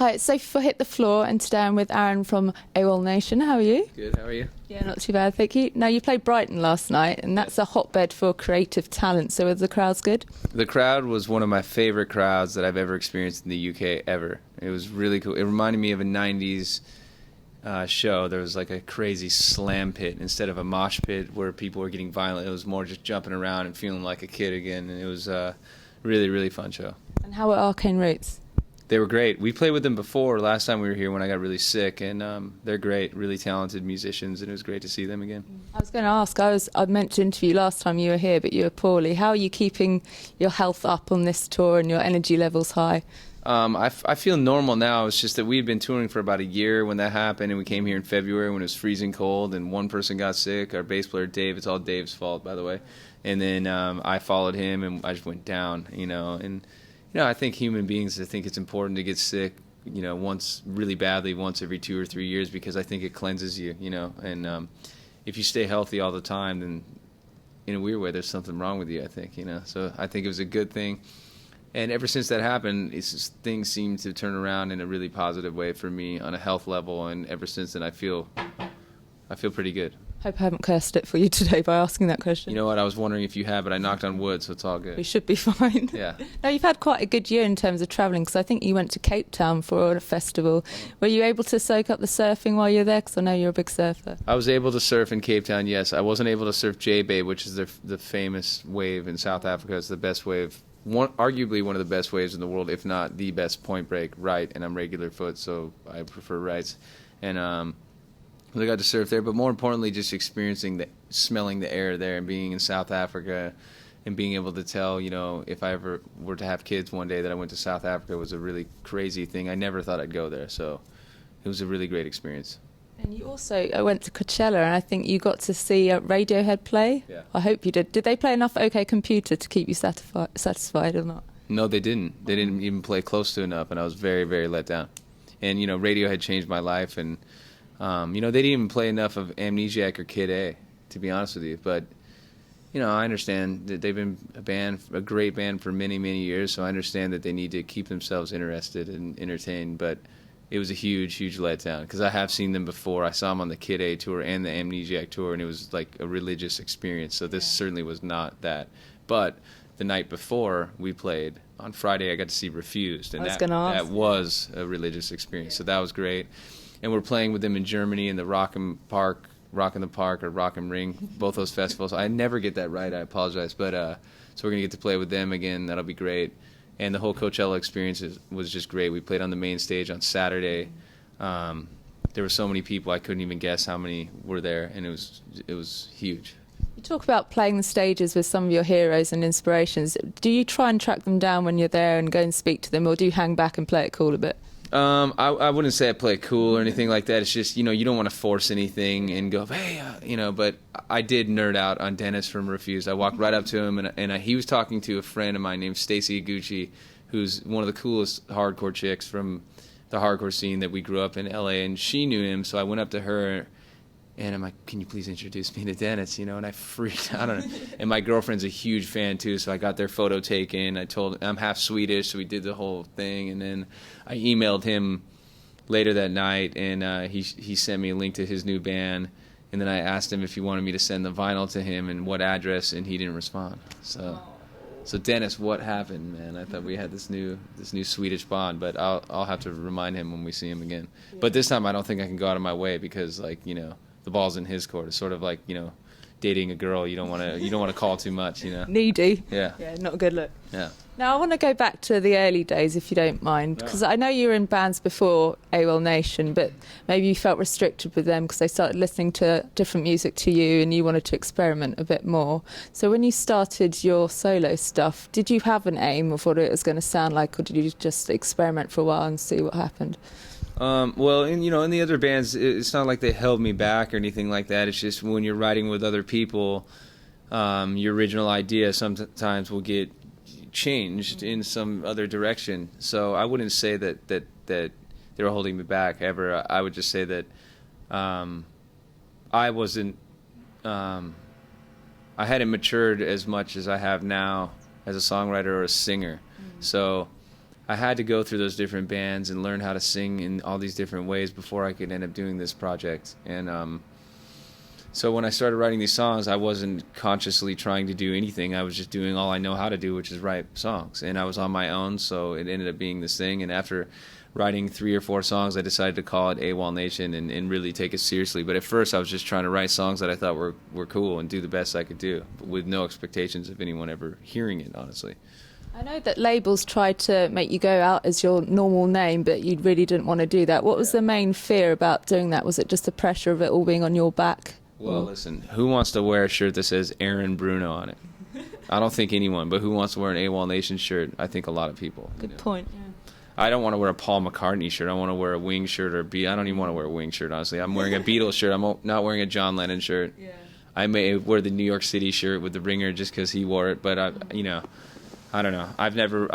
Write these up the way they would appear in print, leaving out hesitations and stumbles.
Hi, it's Sophie for Hit the Floor, and today I'm with Aaron from Awolnation. How are you? Good, how are you? Yeah, not too bad, thank you. Now, you played Brighton last night, and that's a hotbed for creative talent, so were the crowds good? The crowd was one of my favorite crowds that I've ever experienced in the UK ever. It was really cool. It reminded me of a 90s show. There was like a crazy slam pit instead of a mosh pit where people were getting violent. It was more just jumping around and feeling like a kid again, and it was a really, really fun show. And how were Arcane Roots? They were great. We played with them before, last time we were here when I got really sick, and they're great, really talented musicians, and it was great to see them again. I was going to ask, I meant to interview last time you were here, but you were poorly. How are you keeping your health up on this tour and your energy levels high? I feel normal now. It's just that we had been touring for about a year when that happened, and we came here in February when it was freezing cold, and one person got sick, our bass player Dave. It's all Dave's fault, by the way. And then I followed him, and I just went down, and I think human beings, I think it's important to get sick, once really badly, once every 2 or 3 years, because I think it cleanses you, and if you stay healthy all the time, then in a weird way, there's something wrong with you, I think, So I think it was a good thing. And ever since that happened, things seem to turn around in a really positive way for me on a health level, and ever since then, I feel pretty good. Hope I haven't cursed it for you today by asking that question. You know what? I was wondering if you had, but I knocked on wood, so it's all good. We should be fine. Yeah. Now, you've had quite a good year in terms of travelling, because I think you went to Cape Town for a festival. Were you able to soak up the surfing while you were there? Because I know you're a big surfer. I was able to surf in Cape Town, yes. I wasn't able to surf J-Bay, which is the famous wave in South Africa. It's the best wave, arguably one of the best waves in the world, if not the best point break, right, and I'm regular foot, so I prefer rights. And I got to surf there, but more importantly, just smelling the air there and being in South Africa and being able to tell, if I ever were to have kids one day that I went to South Africa was a really crazy thing. I never thought I'd go there, so it was a really great experience. And you also went to Coachella, and I think you got to see Radiohead play. Yeah. I hope you did. Did they play enough OK Computer to keep you satisfied or not? No, they didn't. They didn't even play close to enough, and I was very, very let down. And, Radiohead changed my life, and they didn't even play enough of Amnesiac or Kid A, to be honest with you. But, I understand that they've been a great band for many, many years, so I understand that they need to keep themselves interested and entertained. But it was a huge, huge letdown, because I have seen them before. I saw them on the Kid A tour and the Amnesiac tour, and it was like a religious experience. So this certainly was not that. But the night before we played, on Friday, I got to see Refused, and that was a religious experience. So that was great. And we're playing with them in Germany in the Rock in the Park or Rock and Ring, both those festivals. I never get that right. I apologize. But so we're going to get to play with them again. That'll be great. And the whole Coachella experience was just great. We played on the main stage on Saturday. There were so many people, I couldn't even guess how many were there, and it was huge. You talk about playing the stages with some of your heroes and inspirations. Do you try and track them down when you're there and go and speak to them, or do you hang back and play it cool a bit? I wouldn't say I play it cool or anything like that. It's just, you don't want to force anything and go, hey, but I did nerd out on Dennis from Refused. I walked right up to him, and he was talking to a friend of mine named Stacey Iguchi, who's one of the coolest hardcore chicks from the hardcore scene that we grew up in LA, and she knew him, so I went up to her, and I'm like, can you please introduce me to Dennis, and I freaked out on her. And my girlfriend's a huge fan, too, so I got their photo taken. I told I'm half Swedish, so we did the whole thing. And then I emailed him later that night, and he sent me a link to his new band. And then I asked him if he wanted me to send the vinyl to him and what address, and he didn't respond. So Dennis, what happened, man? I thought we had this new Swedish bond, but I'll have to remind him when we see him again. Yeah. But this time I don't think I can go out of my way, because, the ball's in his court. It's sort of like, dating a girl. You don't want to call too much, Needy. Yeah. Yeah, not a good look. Yeah. Now I want to go back to the early days, if you don't mind, because I know you were in bands before Awolnation, but maybe you felt restricted with them because they started listening to different music to you, and you wanted to experiment a bit more. So when you started your solo stuff, did you have an aim of what it was going to sound like, or did you just experiment for a while and see what happened? Well, in the other bands, it's not like they held me back or anything like that. It's just when you're writing with other people, your original idea sometimes will get changed in some other direction. So I wouldn't say that they were holding me back ever. I would just say that I wasn't. I hadn't matured as much as I have now as a songwriter or a singer. So I had to go through those different bands and learn how to sing in all these different ways before I could end up doing this project. And so when I started writing these songs, I wasn't consciously trying to do anything. I was just doing all I know how to do, which is write songs. And I was on my own, so it ended up being this thing. And after writing 3 or 4 songs, I decided to call it Awolnation and really take it seriously. But at first, I was just trying to write songs that I thought were cool and do the best I could do, with no expectations of anyone ever hearing it, honestly. I know that labels tried to make you go out as your normal name, but you really didn't want to do that. What was the main fear about doing that? Was it just the pressure of it all being on your back? Well, listen, who wants to wear a shirt that says Aaron Bruno on it? I don't think anyone, but who wants to wear an Awolnation shirt? I think a lot of people. Good point, yeah. I don't want to wear a Paul McCartney shirt. I want to wear a Wing shirt or I don't even want to wear a Wing shirt, honestly. I'm wearing a Beatles shirt. I'm not wearing a John Lennon shirt. Yeah. I may wear the New York City shirt with the ringer just because he wore it, but I don't know. I've never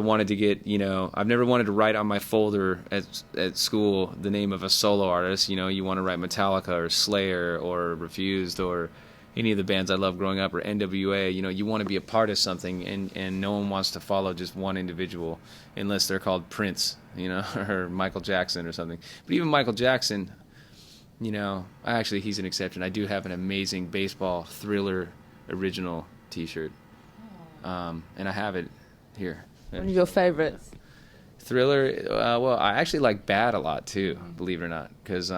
wanted to get, I've never wanted to write on my folder at school the name of a solo artist. You want to write Metallica or Slayer or Refused or any of the bands I loved growing up, or NWA. You want to be a part of something, and no one wants to follow just one individual unless they're called Prince, or Michael Jackson or something. But even Michael Jackson, he's an exception. I do have an amazing baseball Thriller original T-shirt, and I have it here. One of your favorites? Thriller. Well, I actually like Bad a lot too, believe it or not, because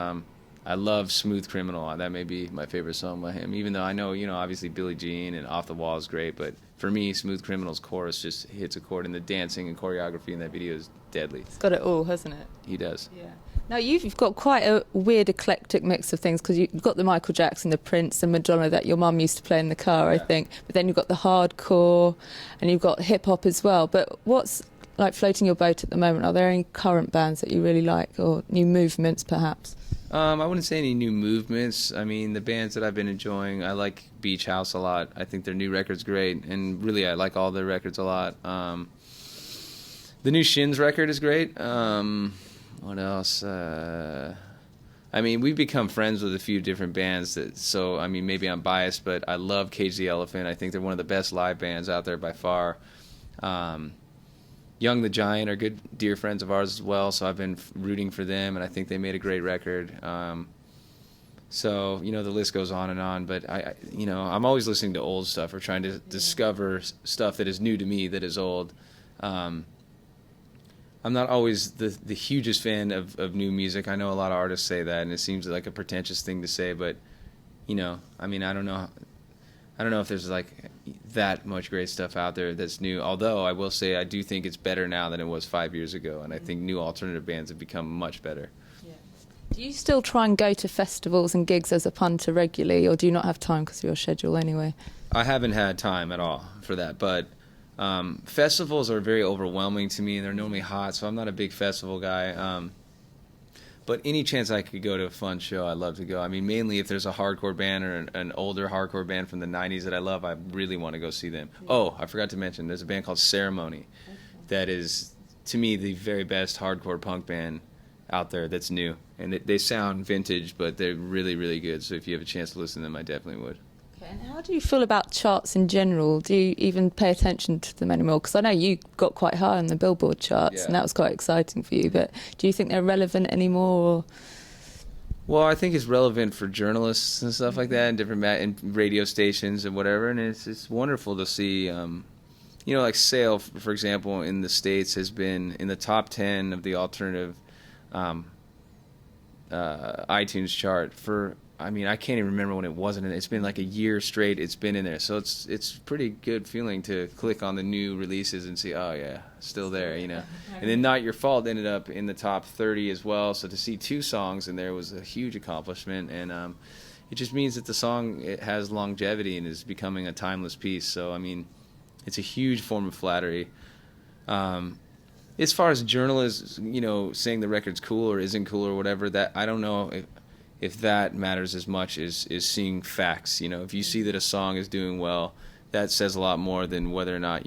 I love Smooth Criminal. That may be my favorite song by him, even though I know, obviously Billie Jean and Off the Wall is great, but for me, Smooth Criminal's chorus just hits a chord, and the dancing and choreography in that video is deadly. It's got it all, hasn't it? He does. Yeah. Now, you've got quite a weird, eclectic mix of things, because you've got the Michael Jackson, the Prince, and Madonna that your mum used to play in the car, I think. But then you've got the hardcore, and you've got hip-hop as well. But what's like floating your boat at the moment? Are there any current bands that you really like, or new movements, perhaps? I wouldn't say any new movements. I mean, the bands that I've been enjoying, I like Beach House a lot. I think their new record's great, and really I like all their records a lot. The new Shins record is great. What else? We've become friends with a few different bands, maybe I'm biased, but I love Cage the Elephant. I think they're one of the best live bands out there by far. Young the Giant are good, dear friends of ours as well, so I've been rooting for them, and I think they made a great record. The list goes on, but I'm always listening to old stuff or trying to discover stuff that is new to me that is old. I'm not always the hugest fan of new music. I know a lot of artists say that, and it seems like a pretentious thing to say, but I don't know. I don't know if there's like that much great stuff out there that's new. Although I will say I do think it's better now than it was 5 years ago, and I think new alternative bands have become much better. Yeah. Do you still try and go to festivals and gigs as a punter regularly, or do you not have time because of your schedule anyway? I haven't had time at all for that, but festivals are very overwhelming to me, and they're normally hot, so I'm not a big festival guy. But any chance I could go to a fun show, I love to go. I mean, mainly if there's a hardcore band or an older hardcore band from the 90s that I love, I really want to go see them. Yeah. Oh, I forgot to mention, there's a band called Ceremony that is, to me, the very best hardcore punk band out there that's new. And they sound vintage, but they're really, really good. So if you have a chance to listen to them, I definitely would. Okay, and how do you feel about charts in general? Do you even pay attention to them anymore? Because I know you got quite high on the Billboard Charts, and that was quite exciting for you. But do you think they're relevant anymore? Or? Well, I think it's relevant for journalists and stuff like that, and different and radio stations and whatever. And it's wonderful to see. Like Sale, for example, in the States has been in the top 10 of the alternative iTunes chart for. I can't even remember when it wasn't in it. It's been like a year straight it's been in there. So it's pretty good feeling to click on the new releases and see, oh yeah, still there, And then Not Your Fault ended up in the top 30 as well. So to see 2 songs in there was a huge accomplishment. And it just means that the song, it has longevity and is becoming a timeless piece. So, it's a huge form of flattery. As far as journalists, saying the record's cool or isn't cool or whatever, that I don't know if that matters as much as seeing facts. If you see that a song is doing well, that says a lot more than whether or not,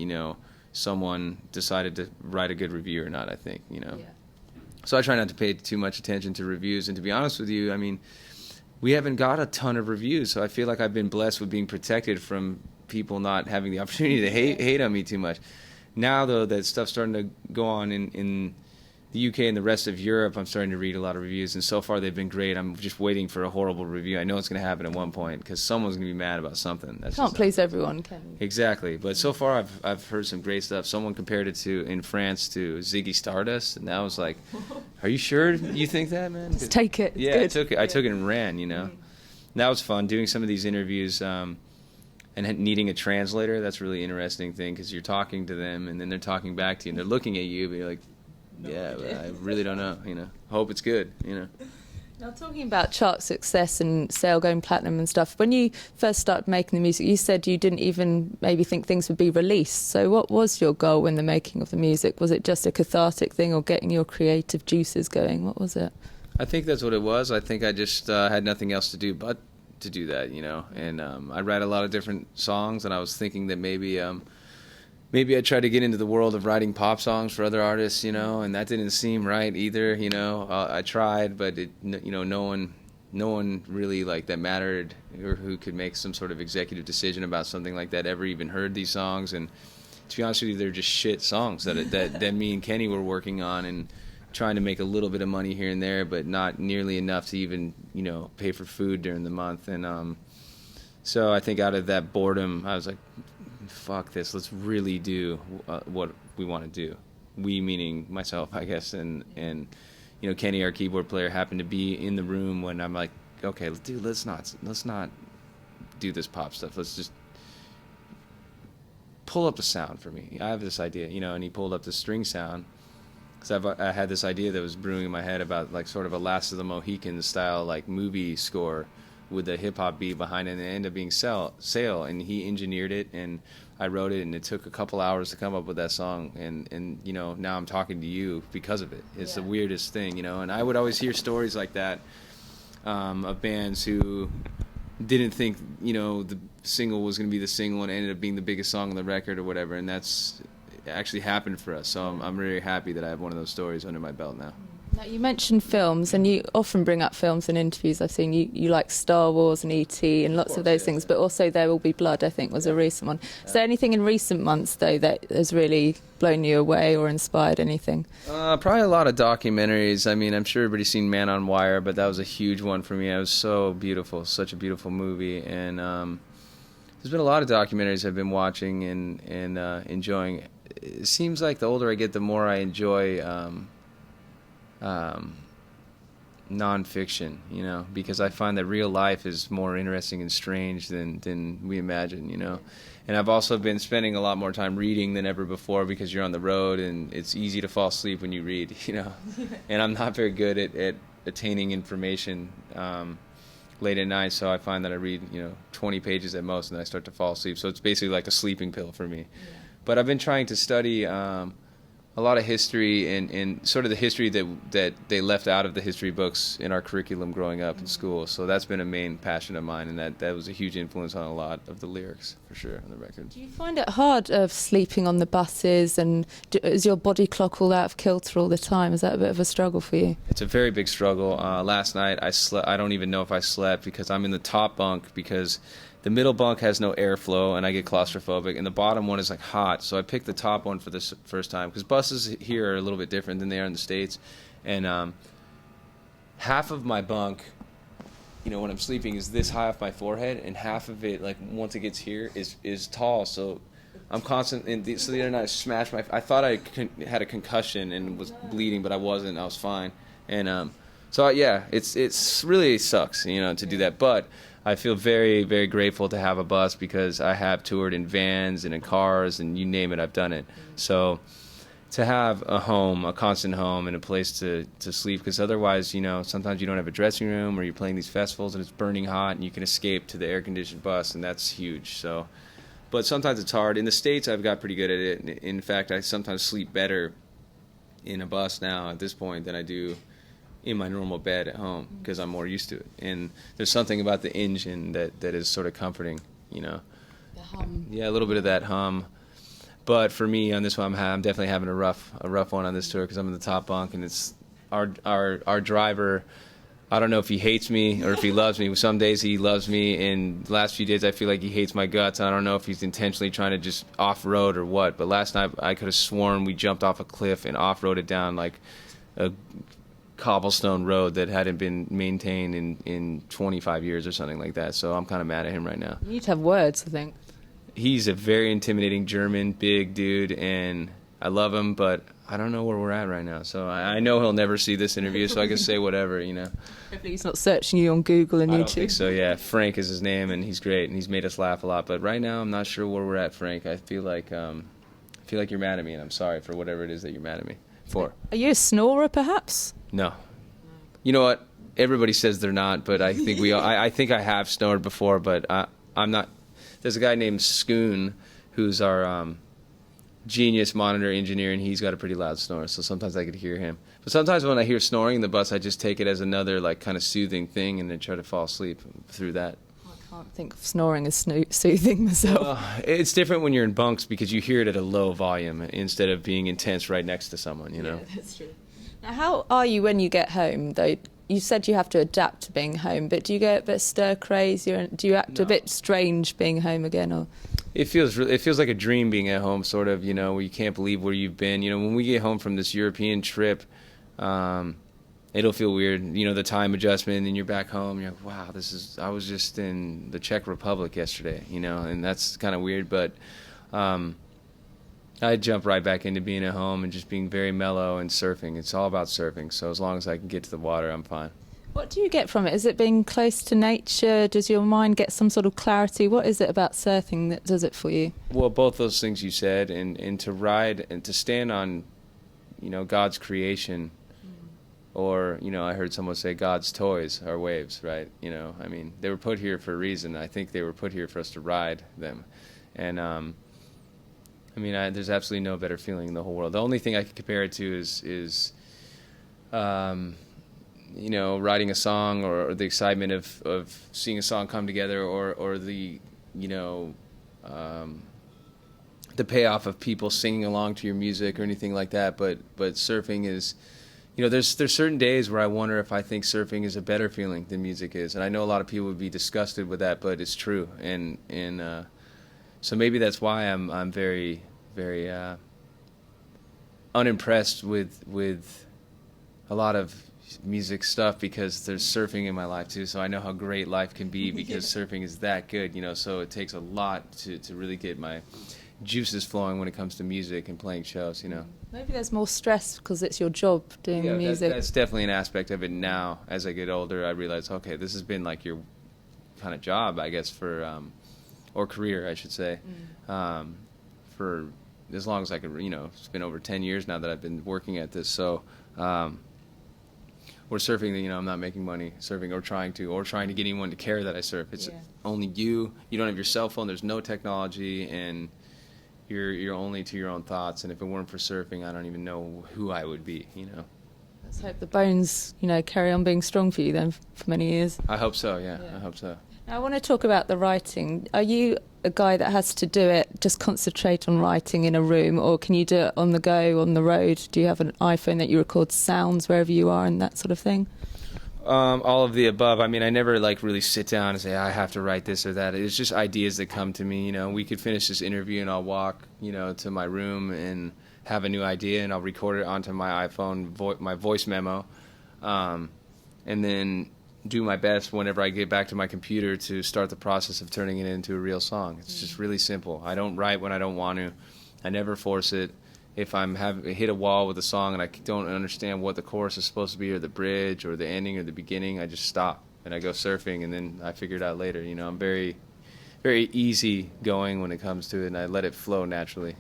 someone decided to write a good review or not, I think, Yeah. So I try not to pay too much attention to reviews. And to be honest with you, we haven't got a ton of reviews, so I feel like I've been blessed with being protected from people not having the opportunity to hate on me too much. now though that stuff's starting to go on in the UK and the rest of Europe, I'm starting to read a lot of reviews, and so far they've been great. I'm just waiting for a horrible review. I know it's going to happen at one point because someone's going to be mad about something. That's Can't please everyone, can you? Exactly, but so far I've heard some great stuff. Someone compared it to in France to Ziggy Stardust, and that was like, are you sure you think that, man? Just take it. Yeah, I took it and ran. And that was fun doing some of these interviews. And needing a translator, that's a really interesting thing because you're talking to them and then they're talking back to you and they're looking at you, but you're like, yeah, but I really don't know. Hope it's good. Now, talking about chart success and sale going platinum and stuff, when you first started making the music, you said you didn't even maybe think things would be released. So what was your goal in the making of the music? Was it just a cathartic thing or getting your creative juices going? What was it? I think that's what it was. I think I just had nothing else to do but to do that, And I write a lot of different songs, and I was thinking that maybe I'd try to get into the world of writing pop songs for other artists, and that didn't seem right either, I tried, but no one really like that mattered or who could make some sort of executive decision about something like that ever even heard these songs. And to be honest with you, they're just shit songs that me and Kenny were working on and trying to make a little bit of money here and there, but not nearly enough to even, pay for food during the month. And so I think out of that boredom, I was like, fuck this, let's really do what we want to do. We meaning myself, I guess, and Kenny, our keyboard player, happened to be in the room when I'm like, okay, dude, let's not do this pop stuff. Let's just pull up the sound for me. I have this idea, and he pulled up the string sound because I had this idea that was brewing in my head about like sort of a Last of the Mohicans style like movie score with the hip-hop beat behind it, and it ended up being Sail, and he engineered it, and I wrote it, and it took a couple hours to come up with that song, and now I'm talking to you because of it. It's the weirdest thing, and I would always hear stories like that of bands who didn't think, the single was going to be the single and ended up being the biggest song on the record or whatever, and that's actually happened for us, so I'm really happy that I have one of those stories under my belt now. Now, you mentioned films, and you often bring up films in interviews. I've seen you like Star Wars and E.T. and lots of those things, but also There Will Be Blood, I think, was a recent one. Is there anything in recent months, though, that has really blown you away or inspired anything? Probably a lot of documentaries. I mean, I'm sure everybody's seen Man on Wire, but that was a huge one for me. It was so beautiful, such a beautiful movie, and there's been a lot of documentaries I've been watching and enjoying. It seems like the older I get, the more I enjoy nonfiction, because I find that real life is more interesting and strange than we imagine, And I've also been spending a lot more time reading than ever before because you're on the road and it's easy to fall asleep when you read, And I'm not very good at attaining information late at night, so I find that I read, 20 pages at most, and then I start to fall asleep. So it's basically like a sleeping pill for me. Yeah. But I've been trying to study a lot of history and sort of the history that they left out of the history books in our curriculum growing up in school. So that's been a main passion of mine, and that was a huge influence on a lot of the lyrics, for sure, on the record. Do you find it hard of sleeping on the buses, and is your body clock all out of kilter all the time? Is that a bit of a struggle for you? It's a very big struggle. Last night I don't even know if I slept because I'm in the top bunk because the middle bunk has no airflow, and I get claustrophobic, and the bottom one is like hot. So I picked the top one for this first time because buses here are a little bit different than they are in the States. And half of my bunk, when I'm sleeping, is this high off my forehead, and half of it, like once it gets here, is tall. So I'm constant. So the other night I smashed I thought I had a concussion and was bleeding, but I wasn't. I was fine. And so yeah, it's really sucks, to do that, but I feel very, very grateful to have a bus because I have toured in vans and in cars and you name it, I've done it. So to have a home, a constant home, and a place to sleep, because otherwise, sometimes you don't have a dressing room or you're playing these festivals and it's burning hot and you can escape to the air-conditioned bus, and that's huge. So, but sometimes it's hard. In the States, I've got pretty good at it. In fact, I sometimes sleep better in a bus now at this point than I do in my normal bed at home because I'm more used to it. And there's something about the engine that is sort of comforting, The hum. Yeah, a little bit of that hum. But for me on this one, I'm definitely having a rough one on this tour because I'm in the top bunk, and it's our driver I don't know if he hates me or if he loves me. Some days he loves me, and the last few days I feel like he hates my guts. I don't know if he's intentionally trying to just off-road or what, but last night I could have sworn we jumped off a cliff and off-roaded down like a cobblestone road that hadn't been maintained in 25 years or something like that. So I'm kind of mad at him right now. You need to have words, I think. He's a very intimidating German, big dude, and I love him, but I don't know where we're at right now. So I know he'll never see this interview, so I can say whatever, you know. Hopefully he's not searching you on Google and YouTube. I don't think so, yeah. Frank is his name, and he's great, and he's made us laugh a lot. But right now, I'm not sure where we're at, Frank. I feel like you're mad at me, and I'm sorry for whatever it is that you're mad at me for. Are you a snorer, perhaps? No. You know what? Everybody says they're not, but I think I think I have snored before, but I'm not. There's a guy named Schoon who's our genius monitor engineer, and he's got a pretty loud snore, so sometimes I could hear him. But sometimes when I hear snoring in the bus, I just take it as another like kind of soothing thing and then try to fall asleep through that. I can't think of snoring as soothing myself. It's different when you're in bunks because you hear it at a low volume instead of being intense right next to someone, you know? Yeah, that's true. Now, how are you when you get home, though? You said you have to adapt to being home, but do you get a bit stir-crazy, or do you act a bit strange being home again? Or it feels like a dream being at home, sort of, you know, where you can't believe where you've been. You know, when we get home from this European trip, it'll feel weird, you know, the time adjustment, and you're back home, you're like, wow, I was just in the Czech Republic yesterday, you know, and that's kind of weird, but I jump right back into being at home and just being very mellow and surfing. It's all about surfing, so as long as I can get to the water, I'm fine. What do you get from it? Is it being close to nature? Does your mind get some sort of clarity? What is it about surfing that does it for you? Well, both those things you said, and to ride and to stand on, you know, God's creation, or, you know, I heard someone say God's toys are waves, right? You know, I mean, they were put here for a reason. I think they were put here for us to ride them, and I mean, there's absolutely no better feeling in the whole world. The only thing I could compare it to is you know, writing a song, or the excitement of seeing a song come together, or the, you know, the payoff of people singing along to your music or anything like that. But surfing is, you know, there's certain days where I wonder if I think surfing is a better feeling than music is, and I know a lot of people would be disgusted with that, but it's true, and so maybe that's why I'm very unimpressed with a lot of music stuff, because there's surfing in my life too, so I know how great life can be because surfing is that good, you know, so it takes a lot to really get my juices flowing when it comes to music and playing shows, you know. Maybe there's more stress because it's your job doing the music. That's definitely an aspect of it now. As I get older, I realize, okay, this has been like your kind of job, I guess, for or career, I should say, for as long as I could, you know. It's been over 10 years now that I've been working at this, so we're surfing, you know, I'm not making money surfing or trying to get anyone to care that I surf. It's only you don't have your cell phone, there's no technology, and you're only to your own thoughts, and if it weren't for surfing, I don't even know who I would be, you know. Let's hope the bones, you know, carry on being strong for you then for many years. I hope so, yeah. I hope so. Now, I want to talk about the writing. Are you a guy that has to do it, just concentrate on writing in a room, or can you do it on the go, on the road? Do you have an iPhone that you record sounds wherever you are and that sort of thing? All of the above. I mean, I never like really sit down and say I have to write this or that. It's just ideas that come to me. You know, we could finish this interview and I'll walk, you know, to my room and have a new idea, and I'll record it onto my iPhone, my voice memo, and then do my best whenever I get back to my computer to start the process of turning it into a real song. It's just really simple. I don't write when I don't want to. I never force it. If I'm hit a wall with a song and I don't understand what the chorus is supposed to be, or the bridge, or the ending, or the beginning, I just stop and I go surfing, and then I figure it out later. You know, I'm very, very easy going when it comes to it, and I let it flow naturally.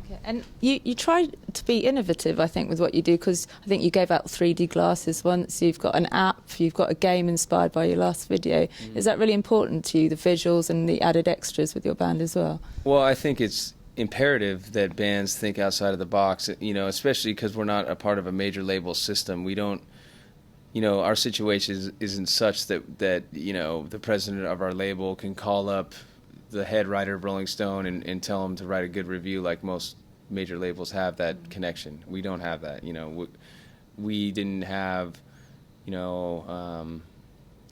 Okay. And you try to be innovative, I think, with what you do, because I think you gave out 3D glasses once. You've got an app. You've got a game inspired by your last video. Mm-hmm. Is that really important to you, the visuals and the added extras with your band as well? Well, I think it's imperative that bands think outside of the box, you know, especially because we're not a part of a major label system. We don't, you know, our situation isn't such that you know, the president of our label can call up the head writer of Rolling Stone and tell him to write a good review like most major labels have that connection. We don't have that, you know. We didn't have, you know,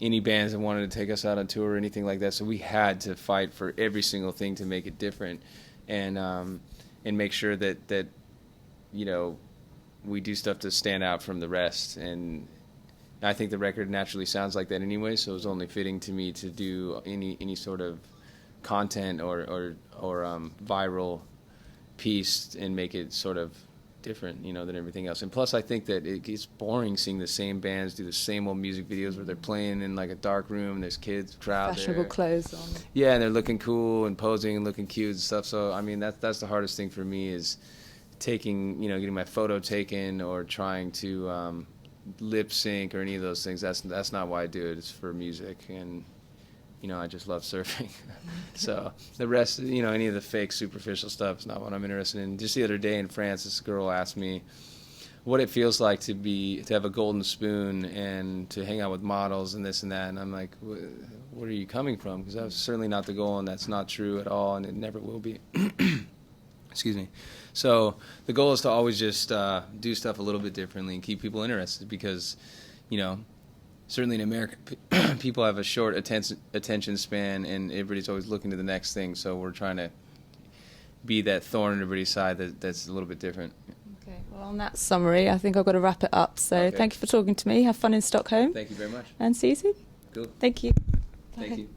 any bands that wanted to take us out on tour or anything like that. So we had to fight for every single thing to make it different, and make sure that you know, we do stuff to stand out from the rest. And I think the record naturally sounds like that anyway, so it was only fitting to me to do any sort of content or viral piece and make it sort of different, you know, than everything else. And plus, I think that it gets boring seeing the same bands do the same old music videos where they're playing in like a dark room and there's kids, crowd Fashionable there. clothes on. Yeah, and they're looking cool and posing and looking cute and stuff. So I mean, that's the hardest thing for me, is taking, you know, getting my photo taken or trying to lip sync or any of those things. That's not why I do it. It's for music, and you know, I just love surfing. So the rest, you know, any of the fake superficial stuff is not what I'm interested in. Just the other day in France, this girl asked me what it feels like to have a golden spoon and to hang out with models and this and that. And I'm like, where are you coming from? Because that was certainly not the goal, and that's not true at all, and it never will be. Excuse me. So the goal is to always just do stuff a little bit differently and keep people interested, because, you know, certainly in America, people have a short attention span, and everybody's always looking to the next thing. So we're trying to be that thorn in everybody's side that's a little bit different. Okay, well, on that summary, I think I've got to wrap it up. So Okay. thank you for talking to me. Have fun in Stockholm. Thank you very much. And see you soon. Cool. Thank you. Thank Bye. you.